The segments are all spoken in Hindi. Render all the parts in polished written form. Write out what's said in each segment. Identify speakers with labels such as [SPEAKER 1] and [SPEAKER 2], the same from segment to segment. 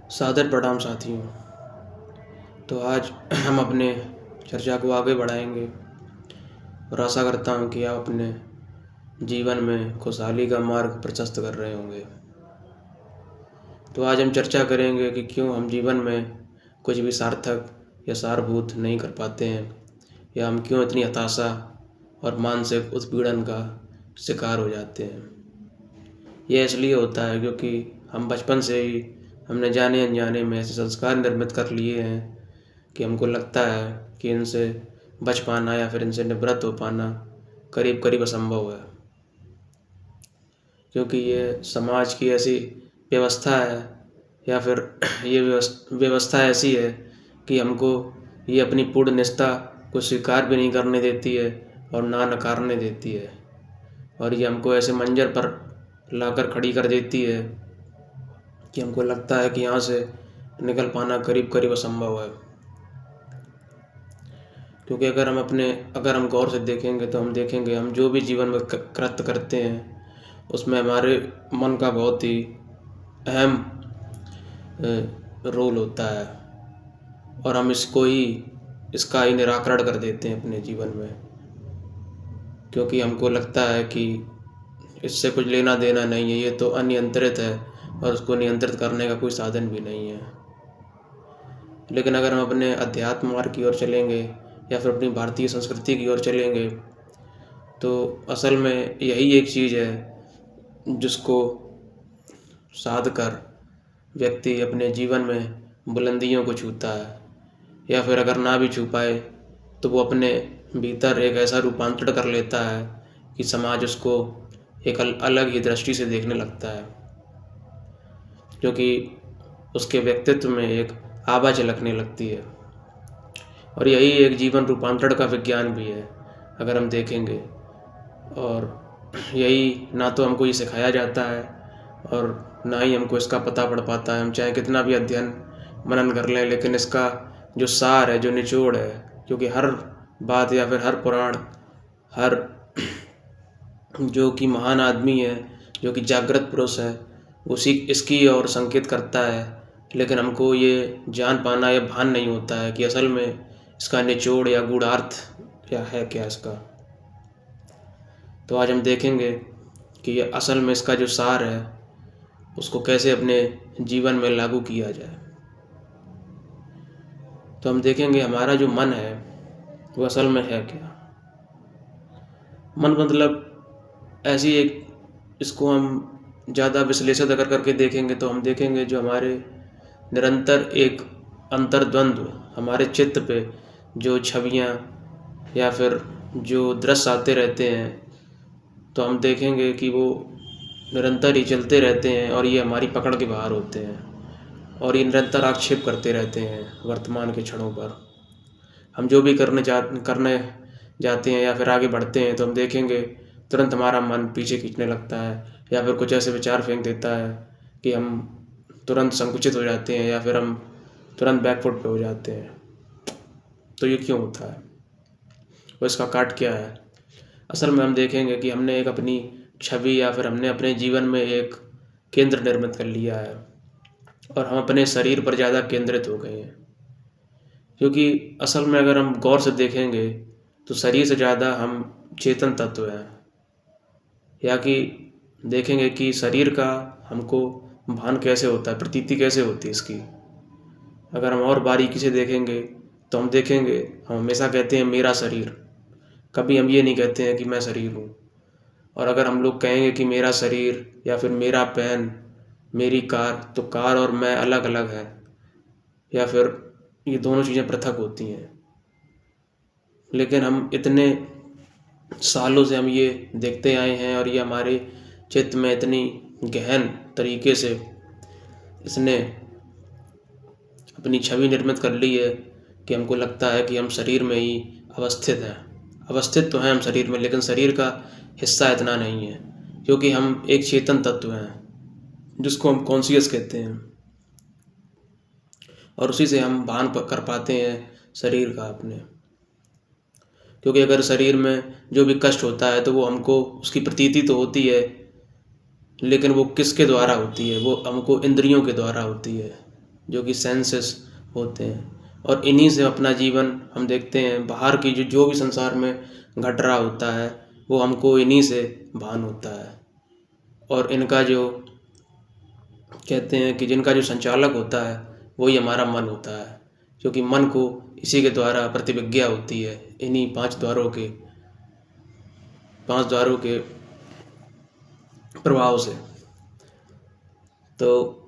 [SPEAKER 1] सादर प्रणाम साथियों। तो आज हम अपने चर्चा को आगे बढ़ाएंगे और आशा करता हूँ कि आप अपने जीवन में खुशहाली का मार्ग प्रशस्त कर रहे होंगे। तो आज हम चर्चा करेंगे कि क्यों हम जीवन में कुछ भी सार्थक या सारभूत नहीं कर पाते हैं, या हम क्यों इतनी हताशा और मानसिक उत्पीड़न का शिकार हो जाते हैं। यह इसलिए होता है क्योंकि हम बचपन से ही हमने जाने अनजाने में ऐसे संस्कार निर्मित कर लिए हैं कि हमको लगता है कि इनसे बच पाना या फिर इनसे निवृत्त हो पाना करीब करीब असंभव है, क्योंकि ये समाज की ऐसी व्यवस्था है या फिर ये व्यवस्था ऐसी है कि हमको ये अपनी पूर्ण निष्ठा को स्वीकार भी नहीं करने देती है और ना नकारने देती है, और ये हमको ऐसे मंजर पर लाकर खड़ी कर देती है कि हमको लगता है कि यहाँ से निकल पाना करीब करीब असंभव है। क्योंकि अगर हम गौर से देखेंगे तो हम देखेंगे हम जो भी जीवन में कृत्य करते हैं उसमें हमारे मन का बहुत ही अहम रोल होता है, और हम इसका ही निराकरण कर देते हैं अपने जीवन में, क्योंकि हमको लगता है कि इससे कुछ लेना देना नहीं है, ये तो अनियंत्रित है और उसको नियंत्रित करने का कोई साधन भी नहीं है। लेकिन अगर हम अपने अध्यात्म मार्ग की ओर चलेंगे या फिर अपनी भारतीय संस्कृति की ओर चलेंगे तो असल में यही एक चीज़ है जिसको साध कर व्यक्ति अपने जीवन में बुलंदियों को छूता है, या फिर अगर ना भी छू पाए तो वो अपने भीतर एक ऐसा रूपांतरण कर लेता है कि समाज उसको एक अलग ही दृष्टि से देखने लगता है, क्योंकि उसके व्यक्तित्व में एक आभा झलकने लगती है। और यही एक जीवन रूपांतरण का विज्ञान भी है अगर हम देखेंगे, और यही ना तो हमको ये सिखाया जाता है और ना ही हमको इसका पता पड़ पाता है। हम चाहे कितना भी अध्ययन मनन कर लें, लेकिन इसका जो सार है, जो निचोड़ है, क्योंकि हर बात या फिर हर पुराण, हर जो कि महान आदमी है, जो कि जागृत पुरुष है, उसी इसकी ओर संकेत करता है, लेकिन हमको ये जान पाना या भान नहीं होता है कि असल में इसका निचोड़ या गूढ़ार्थ क्या है, क्या इसका। तो आज हम देखेंगे कि ये असल में इसका जो सार है उसको कैसे अपने जीवन में लागू किया जाए। तो हम देखेंगे हमारा जो मन है वो असल में है क्या। मन मतलब ऐसी एक, इसको हम ज़्यादा विश्लेषित अगर करके देखेंगे तो हम देखेंगे जो हमारे निरंतर एक अंतर्द्वंद्व हमारे चित्त पे जो छवियाँ या फिर जो दृश्य आते रहते हैं, तो हम देखेंगे कि वो निरंतर ही चलते रहते हैं और ये हमारी पकड़ के बाहर होते हैं, और ये निरंतर आक्षेप करते रहते हैं वर्तमान के क्षणों पर। हम जो भी करने जाते हैं या फिर आगे बढ़ते हैं तो हम देखेंगे तुरंत हमारा मन पीछे खींचने लगता है, या फिर कुछ ऐसे विचार फेंक देता है कि हम तुरंत संकुचित हो जाते हैं या फिर हम तुरंत बैकफुट पे हो जाते हैं। तो ये क्यों होता है और इसका काट क्या है। असल में हम देखेंगे कि हमने एक अपनी छवि या फिर हमने अपने जीवन में एक केंद्र निर्मित कर लिया है और हम अपने शरीर पर ज़्यादा केंद्रित हो गए हैं, क्योंकि असल में अगर हम गौर से देखेंगे तो शरीर से ज़्यादा हम चेतन तत्व हैं, या कि देखेंगे कि शरीर का हमको भान कैसे होता है, प्रतीति कैसे होती है इसकी। अगर हम और बारीकी से देखेंगे तो हम देखेंगे हम हमेशा कहते हैं मेरा शरीर, कभी हम ये नहीं कहते हैं कि मैं शरीर हूँ। और अगर हम लोग कहेंगे कि मेरा शरीर या फिर मेरा पेन, मेरी कार, तो कार और मैं अलग अलग है, या फिर ये दोनों चीज़ें पृथक होती हैं। लेकिन हम इतने सालों से हम ये देखते आए हैं और ये हमारे चित्त में इतनी गहन तरीके से इसने अपनी छवि निर्मित कर ली है कि हमको लगता है कि हम शरीर में ही अवस्थित हैं। अवस्थित तो हैं हम शरीर में, लेकिन शरीर का हिस्सा इतना नहीं है, क्योंकि हम एक चेतन तत्व हैं जिसको हम कॉन्शियस कहते हैं, और उसी से हम भान कर पाते हैं शरीर का अपने। क्योंकि अगर शरीर में जो भी कष्ट होता है तो वो हमको उसकी प्रतीति तो होती है, लेकिन वो किसके द्वारा होती है, वो हमको इंद्रियों के द्वारा होती है। जो कि सेंसेस होते हैं, और इन्हीं से अपना जीवन हम देखते हैं। बाहर की जो भी संसार में घट रहा होता है वो हमको इन्हीं से भान होता है। और इनका जो कहते हैं कि जिनका जो संचालक होता है वही हमारा मन होता है, क्योंकि मन को इसी के द्वारा प्रतिविज्ञा होती है, इन्हीं पांच द्वारों के प्रभाव से। तो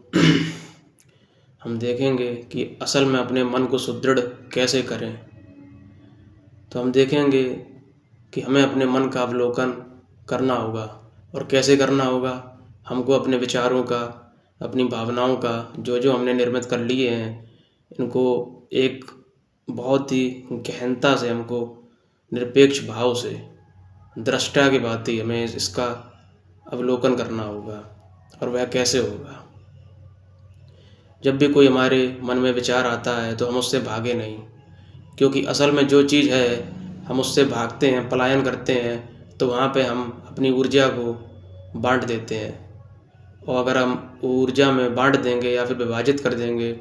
[SPEAKER 1] हम देखेंगे कि असल में अपने मन को सुदृढ़ कैसे करें। तो हम देखेंगे कि हमें अपने मन का अवलोकन करना होगा। और कैसे करना होगा? हमको अपने विचारों का, अपनी भावनाओं का, जो जो हमने निर्मित कर लिए हैं, इनको एक बहुत ही गहनता से, हमको निरपेक्ष भाव से, दृष्टा की भांति हमें इसका अवलोकन करना होगा। और वह कैसे होगा? जब भी कोई हमारे मन में विचार आता है तो हम उससे भागे नहीं, क्योंकि असल में जो चीज़ है हम उससे भागते हैं, पलायन करते हैं, तो वहाँ पे हम अपनी ऊर्जा को बांट देते हैं। और अगर हम ऊर्जा में बांट देंगे या फिर विभाजित कर देंगे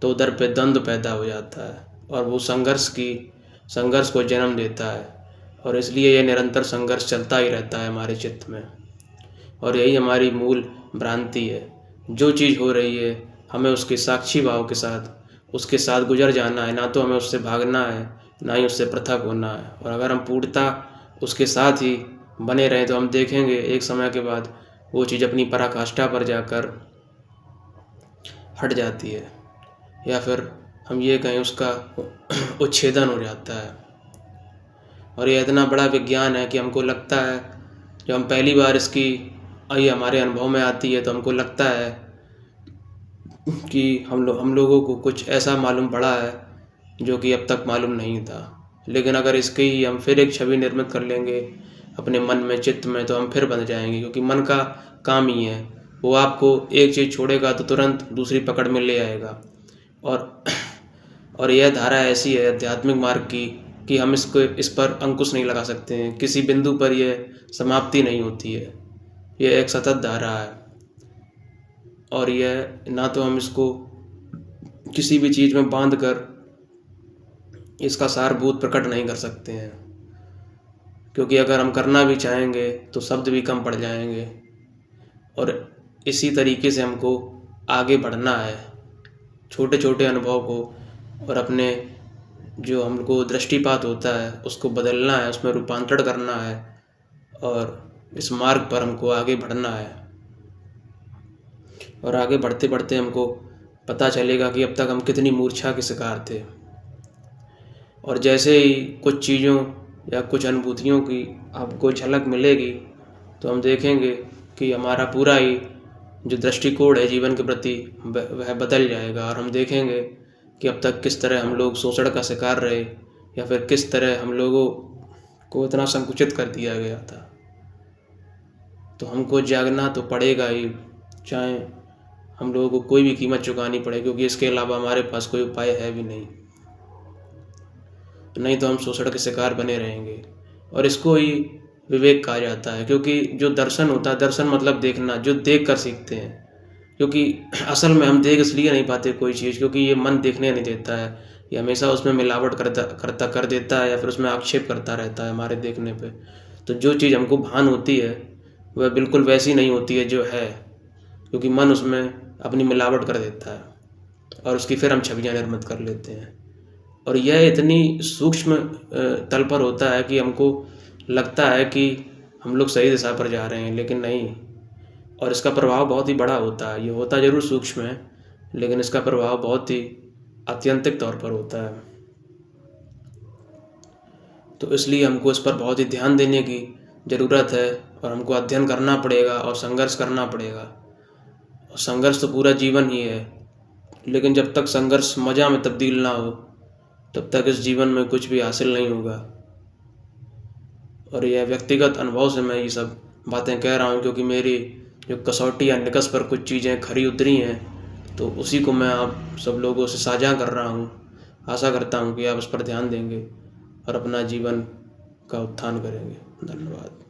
[SPEAKER 1] तो उधर पे द्वंद्व पैदा हो जाता है, और वो संघर्ष को जन्म देता है। और इसलिए यह निरंतर संघर्ष चलता ही रहता है हमारे चित्त में। और यही हमारी मूल भ्रांति है। जो चीज़ हो रही है हमें उसके साक्षी भाव के साथ उसके साथ गुजर जाना है, ना तो हमें उससे भागना है, ना ही उससे पृथक होना है। और अगर हम पूर्णतः उसके साथ ही बने रहें तो हम देखेंगे एक समय के बाद वो चीज़ अपनी पराकाष्ठा पर जाकर हट जाती है, या फिर हम ये कहें उसका उच्छेदन हो जाता है। और ये इतना बड़ा विज्ञान है कि हमको लगता है, जब हम पहली बार इसकी ये हमारे अनुभव में आती है तो हमको लगता है कि हम लोगों को कुछ ऐसा मालूम पड़ा है जो कि अब तक मालूम नहीं था। लेकिन अगर इसकी ही हम फिर एक छवि निर्मित कर लेंगे अपने मन में, चित्त में, तो हम फिर बन जाएंगे, क्योंकि मन का काम ही है, वो आपको एक चीज़ छोड़ेगा तो तुरंत दूसरी पकड़ में ले आएगा। और यह धारा ऐसी है आध्यात्मिक मार्ग की कि हम इस पर अंकुश नहीं लगा सकते हैं। किसी बिंदु पर यह समाप्ति नहीं होती है, यह एक सतत धारा है। और यह ना तो हम इसको किसी भी चीज़ में बांध कर इसका सारभूत प्रकट नहीं कर सकते हैं, क्योंकि अगर हम करना भी चाहेंगे तो शब्द भी कम पड़ जाएंगे। और इसी तरीके से हमको आगे बढ़ना है, छोटे छोटे अनुभव को और अपने जो हमको दृष्टिपात होता है उसको बदलना है, उसमें रूपांतरण करना है, और इस मार्ग पर हमको आगे बढ़ना है। और आगे बढ़ते बढ़ते हमको पता चलेगा कि अब तक हम कितनी मूर्छा के शिकार थे। और जैसे ही कुछ चीज़ों या कुछ अनुभूतियों की आपको झलक मिलेगी तो हम देखेंगे कि हमारा पूरा ही जो दृष्टिकोण है जीवन के प्रति वह बदल जाएगा। और हम देखेंगे कि अब तक किस तरह हम लोग शोषण का शिकार रहे, या फिर किस तरह हम लोगों को इतना संकुचित कर दिया गया था। तो हमको जागना तो पड़ेगा ही, चाहे हम लोगों को कोई भी कीमत चुकानी पड़े, क्योंकि इसके अलावा हमारे पास कोई उपाय है भी नहीं तो हम शोषण के शिकार बने रहेंगे। और इसको ही विवेक कहा जाता है, क्योंकि जो दर्शन होता है, दर्शन मतलब देखना, जो देख कर सीखते हैं। क्योंकि असल में हम देख इसलिए नहीं पाते कोई चीज़, क्योंकि ये मन देखने नहीं देता है, ये हमेशा उसमें मिलावट कर देता है, या फिर उसमें आक्षेप करता रहता है हमारे देखने पे। तो जो चीज़ हमको भान होती है वह बिल्कुल वैसी नहीं होती है जो है, क्योंकि मन उसमें अपनी मिलावट कर देता है और उसकी फिर हम छवियाँ निर्मित कर लेते हैं। और यह इतनी सूक्ष्म तल पर होता है कि हमको लगता है कि हम लोग सही दिशा पर जा रहे हैं, लेकिन नहीं। और इसका प्रभाव बहुत ही बड़ा होता है। ये होता ज़रूर सूक्ष्म है, लेकिन इसका प्रभाव बहुत ही आत्यंतिक तौर पर होता है। तो इसलिए हमको इस पर बहुत ही ध्यान देने की ज़रूरत है, और हमको अध्ययन करना पड़ेगा और संघर्ष करना पड़ेगा। और संघर्ष तो पूरा जीवन ही है, लेकिन जब तक संघर्ष मज़ा में तब्दील ना हो तब तक इस जीवन में कुछ भी हासिल नहीं होगा। और यह व्यक्तिगत अनुभव से मैं ये सब बातें कह रहा हूँ, क्योंकि मेरी जो कसौटी या निकस पर कुछ चीज़ें खरी उतरी हैं, तो उसी को मैं आप सब लोगों से साझा कर रहा हूँ। आशा करता हूँ कि आप इस पर ध्यान देंगे और अपना जीवन का उत्थान करेंगे। धन्यवाद।